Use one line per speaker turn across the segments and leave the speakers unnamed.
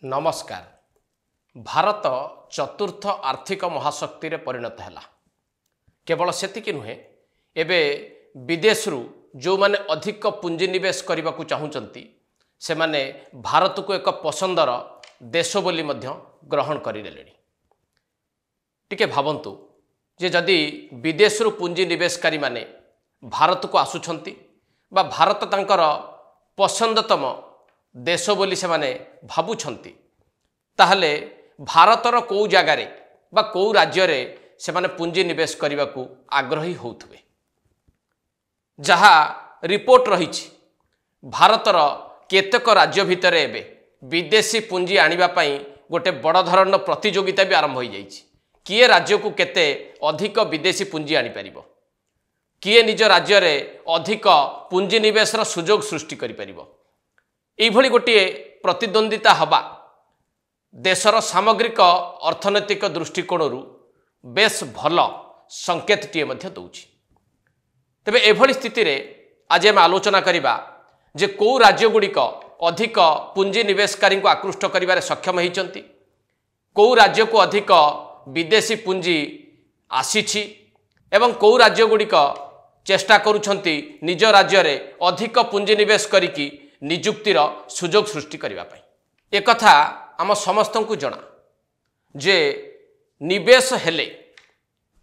नमस्कार। भारत चतुर्थ आर्थिक महाशक्ति रे परिणत हैला। केवल सेतिक नुहे एबे विदेश रु जो माने अधिक पुंजी निवेश करने को चाहूँगी से माने भारत को एक पसंदर देश बोली मध्य ग्रहण करले। टिके भावंतु जे जदि विदेश रु पुंजी निवेशकारी माने भारत को आसुछंती बा भारत तांकर पसंदतम देश बोली से माने भाबुछंती ताहले भारतर को जगार बा को राज्य रे से माने पुंजी निवेश करने को आग्रही होउथबे। जहा रिपोर्ट रही भारतर केतक राज्य भितर एबे विदेशी पुंजी आनिबा पई गोटे बड़ धरण प्रतियोगिता भी आरंभ हो जाइछि। किए राज्य को केते अधिक विदेशी पुंजी आनी परिबो, किए निज राज्य रे अधिक पुंजी निवेशर सुजोग सृष्टि करि परिबो। एभली गोटे प्रतिद्वंदिता हवा देशर सामग्रिक अर्थनैतिक दृष्टिकोण बेस भल संकेत टीए मध्य दउछि। तेबे एभली स्थिति रे आज हम आलोचना करिबा जे को राज्य गुड़िक अधिक पुंजी निवेशकारी को आकृष्ट करिबारे सक्षम होइचंती, को राज्य को अधिक विदेशी पुंजी आसीछि एवं को राज्य गुड़िक चेष्टा करुछंती निज राज्य रे अधिक पुंजी निवेश करिकी निजुक्तिर सुजोग सृष्टि करिबा पई। एक कथा आम समस्त को जना जे निवेश हेले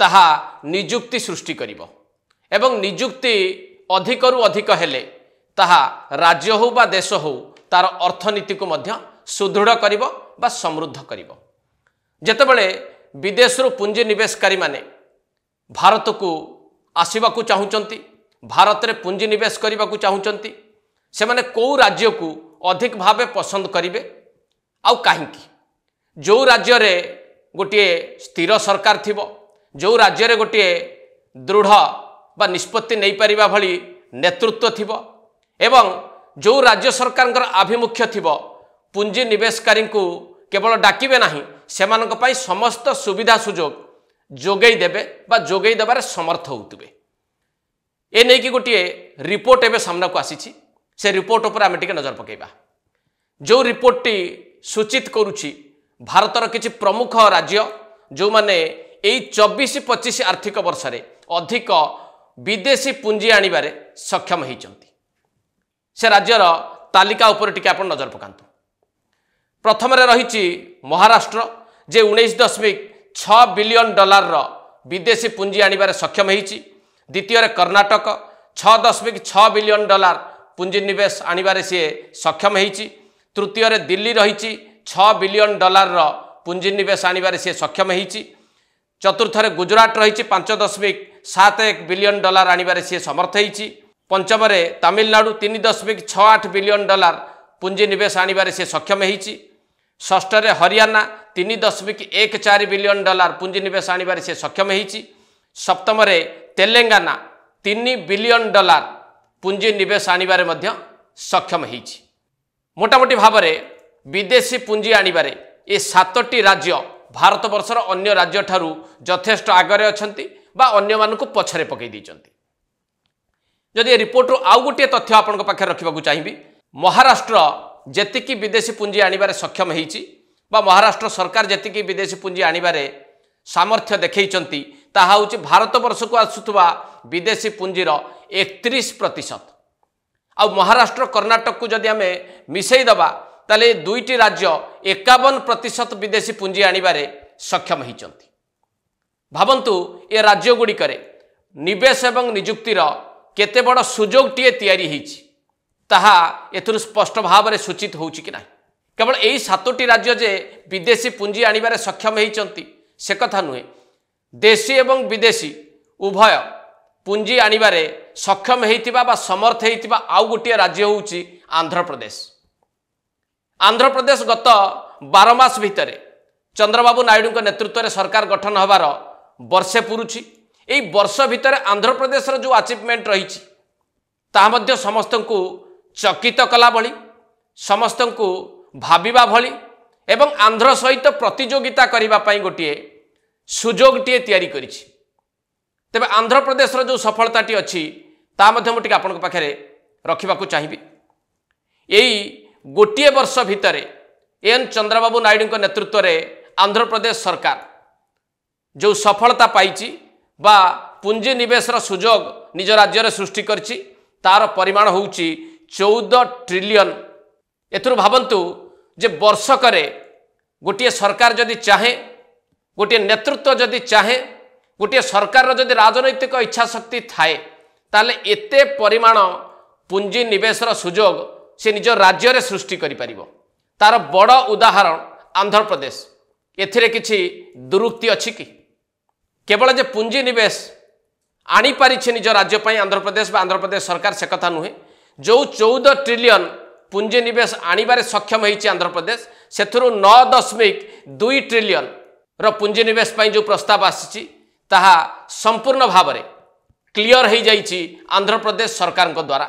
ताहा निजुक्ति सृष्टि करिबो एवं निजुक्ति अधिकरु अधिक हेले ताहा राज्य हो बा देश हो तार अर्थनीति को मध्य सुदृढ़ करिबो बा समृद्ध करिबो। जेतेबेले विदेश रु पुंजी निवेशकारी माने भारत को आसीबा को चाहुचंती, भारत रे पुंजी निवेश करिबा को चाहुचंती, से माने को राज्य को अधिक भावे पसंद करिवे आउ काहींकी। जो राज्य रे गोटे स्थिर सरकार थिबो, जो राज्य रे गोटे दृढ़ बा निष्पत्ति नहीं परिबा भली नेतृत्व थिबो एवं जो राज्य सरकार आभिमुख्य थिबो पुंजी निवेशकारी को केवल डाकिबे नाही सेमानक पई समस्त सुविधा सुजोग जोगई देबे बा जोगई देबार समर्थ होउतबे। ए नै कि गोटे रिपोर्ट एबे सामना को आसीछि, से रिपोर्ट ऊपर आमे टिके नजर पकेबा। जो रिपोर्ट टी सूचित करुछि भारतर किछि प्रमुख राज्य जो माने एई 24-25 आर्थिक वर्ष रे अधिक विदेशी पुंजी आनिबारे सक्षम होइचंती, से राज्यर तालिका ऊपर टिके आपण नजर पकांतु। प्रथम रे रहिछि महाराष्ट्र जे 19.6 बिलियन डॉलर रो विदेशी पुंजी आनिबारे सक्षम होइछि। द्वितीय रे कर्नाटक 6.6 बिलियन डॉलर पुंजी निवेश आनिबारे से सक्षम होइछि। तृतीय रे दिल्ली रहिछि 6 बिलियन डॉलर रो पुंजी निवेश आनिबारे से सक्षम होइछि। चतुर्थ रे गुजरात रहिछि 5.71 बिलियन डॉलर आनिबारे से समर्थ होइछि। पंचम रे तमिलनाडु 3.68 बिलियन डॉलर पुंजी निवेश आनिबारे से सक्षम होइछि। षष्ठ रे हरियाणा 3.14 बिलियन डॉलर पुंजी निवेश आनिबारे से सक्षम होइछि। सप्तम रे तेलंगाना 3 बिलियन डॉलर पुंजी निवेश आनिबारे मध्य सक्षम होइछि। मोटामोटी भाव में विदेशी पुंजी आनिबारे ये 7टी राज्य भारत वर्षर अन्य राज्य ठारू यथेष्ट आगरे अछंती बा अन्य मानकु पछरे पकई दैचंती। जदि रिपोर्ट रो आउ गोटे तथ्य आपन पाखे रखिबाकू चाहिबी, महाराष्ट्र जेतिकी विदेशी पुंजी आनिबारे सक्षम होइछि बा महाराष्ट्र सरकार जेतिकी विदेशी पुंजी आनिबारे सामर्थ्य देखैचंती ताहा होछि भारत वर्ष को आसुथबा विदेशी पुंजीर 31%। आ महाराष्ट्र कर्नाटक को जदि आमे मिसई दबा ताले दुईटी राज्य 51% विदेशी पुंजी आनिबारे सक्षम होइचंती। भावंतु ए राज्य गुड़िकरे निवेश एवं निजुक्तिर केते बड़ सुजोग टीए तैयारी होइछि ताहा एथुरु स्पष्ट भाव में सूचित होउछि कि नाही। केवल एई 7टी राज्य जे विदेशी पुंजी आनिबारे सक्षम होइचंती से कथा नुहे, देशी एवं विदेशी उभय पुंजी आनिबारे सक्षम होइतिबा बा समर्थ होइतिबा आउ गोटे राज्य होउछि आंध्र प्रदेश। आंध्र प्रदेश गत 12 मास भितरे चंद्रबाबू नायडू नेतृत्व में सरकार गठन हबार वर्षे पुरुछि। एई वर्ष भितरे आंध्र प्रदेश जो अचीवमेंट रहिछि ताहा मध्य समस्त को चकित कला भली, समस्त को भाबिबा भली एवं आंध्र सहित प्रतियोगिता करिबा पई गोटे सुजोग टीए तैयारी करिछि। तेबे आंध्र प्रदेश जो सफलताटी अच्छी ता मध्य मुझे आपन पाखे रखा चाहिए। यही गोटे वर्ष भितर एन चंद्रबाबू नायडू नेतृत्व में आंध्र प्रदेश सरकार जो सफलता पाई बा पुंजी निवेशर सुजोग निज राज्य सृष्टि करछि तार परिमाण होउछि 14 ट्रिलियन। एथुरु भावंतु जे वर्षकरे गोटे सरकार जदि चाहे गोटे नेतृत्व जदि चाहे गोटे सरकार जदि राजनैतिक इच्छा शक्ति थाए ताले एते परिमाण पुंजी निवेशर सुजोग से निज राज्य सृष्टि करि परिबो। तार बड़ उदाहरण आंध्र प्रदेश। एथिरे किछि दुरुक्ति अछि कि केवल जे पुंजी निवेश आनी पारिछे निज राज्य पई आंध्र प्रदेश सरकार से कथा नुहे। जो 14 ट्रिलियन पुंजी निवेश आनिबारे सक्षम होइछि आंध्र प्रदेश सेथुरु 9.2 ट्रिलियन रो पुंजी निवेश पई जो प्रस्ताव आसीछि ताहा संपूर्ण भाव में क्लियर हो जाइछि आंध्र प्रदेश सरकार द्वारा।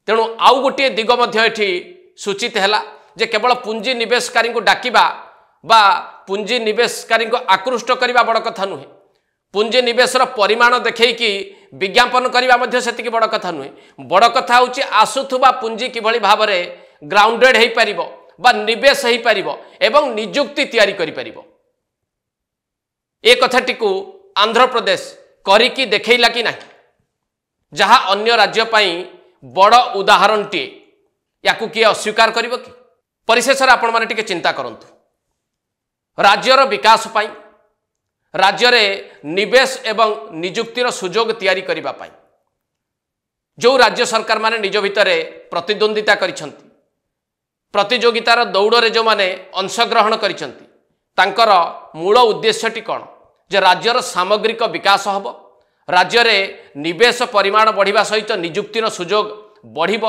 तेणु आउ गोटे दिग मध्य एठी सूचित हैला जे केवल पुंजी निवेशकारी को डाकिबा बा पुंजी निवेशकारी को आकृष्ट करबा बड़ कथा नुहे। पुंजी निवेशर परिमाण देखैकी विज्ञापन करबा मध्य सेतिकी बड़ कथा नुहे। बड़ कथा होछि आसुथुबा पुंजी किभଳି भाव में ग्राउंडेड हो पारिबो बा निवेश हो पारिबो एवं नियुक्ति तैयारी करि पारिबो। ए कथाटी को आंध्र प्रदेश करिकी देखैला कि ना जहाँ अन्य राज्य पई बड़ उदाहरण टी याकू किए अस्वीकार करिबो कि। परिशेष आपण माने टिके चिंता करंतु राज्यर विकास पई राज्य में निवेश एवं नियुक्तिर सुजोग तैयारी करिबा पई जो राज्य सरकार माने निज भितरे प्रतिद्वंदिता करिसंती प्रतियोगितार दौड़े जो माने अंशग्रहण करिसंती तांकर मूल उद्देश्यटी कौन जे राज्यर सामग्रिक विकास हब राज्य में निवेश परिमाण बढ़िबा सहित नियुक्तिर सुजोग बढ़िब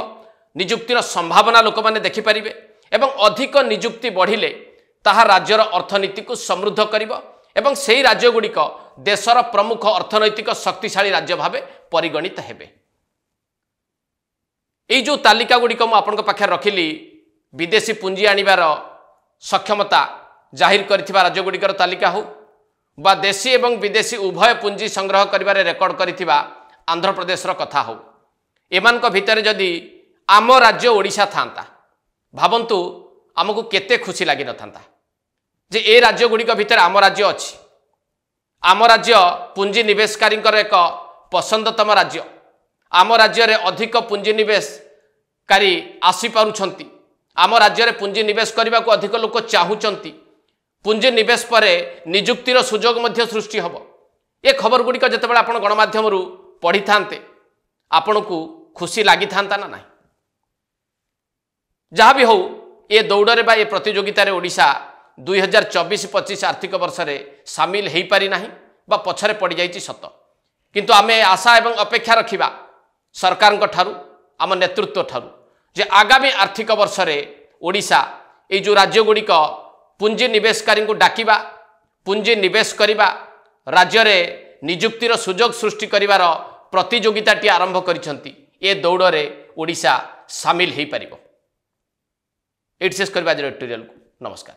नियुक्तिर संभावना लोक माने देखि परिबे एवं अधिक नियुक्ति बढ़िले ताहा राज्यर अर्थनीति को समृद्ध करिब एवं सेही राज्य गुड़िक देशर प्रमुख अर्थनैतिक शक्तिशाली राज्य भावे परिगणित हेबे। एई जो तालिका गुड़िक मु आपनक पाखे रखिली विदेशी पुंजी आनिबार सक्षमता जाहिर करथिबा राज्य गुड़िकर तालिका हो बा देशी एवं विदेशी उभय पुंजी संग्रह करिबारे रेकर्ड करिथिबा आंध्र प्रदेश कथा हो एमानक भितरे जदि आम राज्य ओडिशा थांता भावंतु आमको केते खुशी लगी न थांता जे ए राज्य गुड़िक भितर आम राज्य अच्छी आम राज्य पुंजी निवेशकारी एक पसंदतम राज्य आम राज्य रे अधिक पुंजी निवेशकारी आसी पारुछंती आम राज्य रे पुंजी निवेश करने को अधिक लोक चाहूचंती पुंजी निवेश पर नियुक्तिर सुजोग मध्य सृष्टि हब। ए खबर गुड़िक जितेबाला आपण गणमाध्यम पढ़ी थांते आपण को खुशी लगी था ना ना जहाँ भी हो ये दौड़े बा ये प्रतियोगिता रे ओडिशा 2024-25 आर्थिक वर्ष रे सामिल हो पारि नाही बा पछरे पड़ जाइछि सत किंतु आमे आशा एवं अपेक्षा रखिबा सरकार ठारू आम नेतृत्व ठारू जे आगामी आर्थिक वर्ष रे ओडिशा ये जो राज्य गुड़िक पुंजी निवेशकारी को डाकिबा पुंजी निवेश करिबा राज्य रे नियुक्तिर सुजोग सृष्टि करिवार प्रतियोगिताटी आरंभ करिसंती ए दौड़े ओडिशा सामिल हो पारिबो। एट शेष करबा एडिटोरियल को नमस्कार।